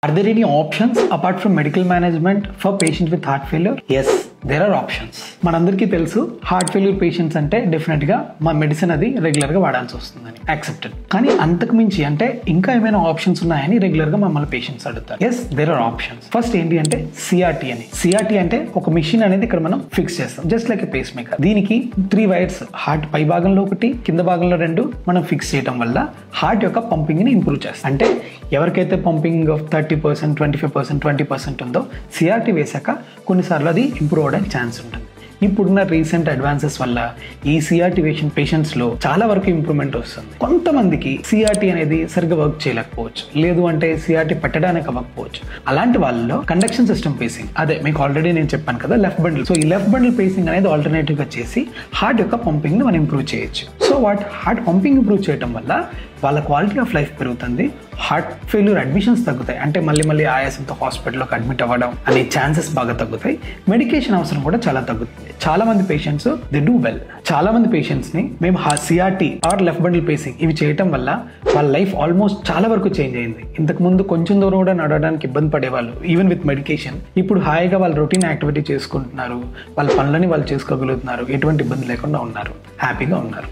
Are there any options apart from medical management for patients with heart failure? Yes, there are options. మనందరికీ తెలుసు heart failure patients అంటే definite గా మా medicine అది regular గా వాడాల్సి వస్తుందని యాక్సెప్టెడ్. కానీ అంతకు మించి అంటే ఇంకా ఏమైనా ఆప్షన్స్ ఉన్నాయని రెగ్యులర్ గా మమ్మల్ని పేషెంట్స్ అడుగుతారు. Yes, there are options. First ఏంటి అంటే సిఆర్టీ అని. సిఆర్టీ అంటే ఒక మిషన్ అనేది ఇక్కడ మనం ఫిక్స్ చేస్తాం, just like a pacemaker. దీనికి 3 వైర్స్ హార్ట్ పై భాగంలో ఒకటి, కింద భాగంలో 2 మనం ఫిక్స్ చేయడం వల్ల హార్ట్ యొక్క పంపింగ్ ని ఇంప్రూవ్ చేస్తాం. అంటే ఎవరికైతే పంపింగ్ 30%, 25%, 20% ఉందో సిఆర్టీ వేసాక కొన్నిసార్లు అది ఇంప్రూవ్ అవడానికి ఛాన్స్ ఉంటుంది. ఇప్పుడున్న రీసెంట్ అడ్వాన్సెస్ వల్ల ఈ సిఆర్టీ పేషెంట్స్ లో చాలా వరకు ఇంప్రూవ్మెంట్ వస్తుంది. కొంతమందికి సిఆర్టీ అనేది సరిగ్గా వర్క్ చేయలేకపోవచ్చు, లేదు అంటే సిఆర్టీ పెట్టడానికి అవ్వకపోవచ్చు. అలాంటి వాళ్ళలో కండక్షన్ సిస్టమ్ పేసింగ్, అదే మీకు ఆల్రెడీ నేను చెప్పాను కదా లెఫ్ట్ బండిల్. సో ఈ లెఫ్ట్ బండిల్ పేసింగ్ అనేది ఆల్టర్నేటివ్ గా చేసి హార్ట్ యొక్క పంపింగ్ ని మనం ఇంప్రూవ్ చేయొచ్చు. సో హార్ట్ పంపింగ్ ఇంప్రూవ్ చేయడం వల్ల వాళ్ళ క్వాలిటీ ఆఫ్ లైఫ్ పెరుగుతుంది, హార్ట్ ఫెయిల్యూర్ అడ్మిషన్స్ తగ్గుతాయి, అంటే మళ్ళీ ఆయాసంతో హాస్పిటల్లోకి అడ్మిట్ అవ్వడం అనే ఛాన్సెస్ బాగా తగ్గుతాయి. మెడికేషన్ అవసరం కూడా చాలా తగ్గుతుంది. చాలా మంది పేషెంట్స్ దే డూ వెల్. చాలా మంది పేషెంట్స్ ని మేము CRT or left bundle pacing ఇవి చేయటం వల్ల వాళ్ళ లైఫ్ ఆల్మోస్ట్ చాలా వరకు చేంజ్ అయింది. ఇంతకు ముందు కొంచెం దూరం కూడా నడవడానికి ఇబ్బంది పడేవాళ్ళు ఈవెన్ విత్ మెడికేషన్. ఇప్పుడు హాయిగా వాళ్ళు రొటీన్ యాక్టివిటీ చేసుకుంటున్నారు, వాళ్ళ పనులని వాళ్ళు చేసుకోగలుగుతున్నారు, ఎటువంటి ఇబ్బంది లేకుండా ఉన్నారు, హ్యాపీగా ఉన్నారు.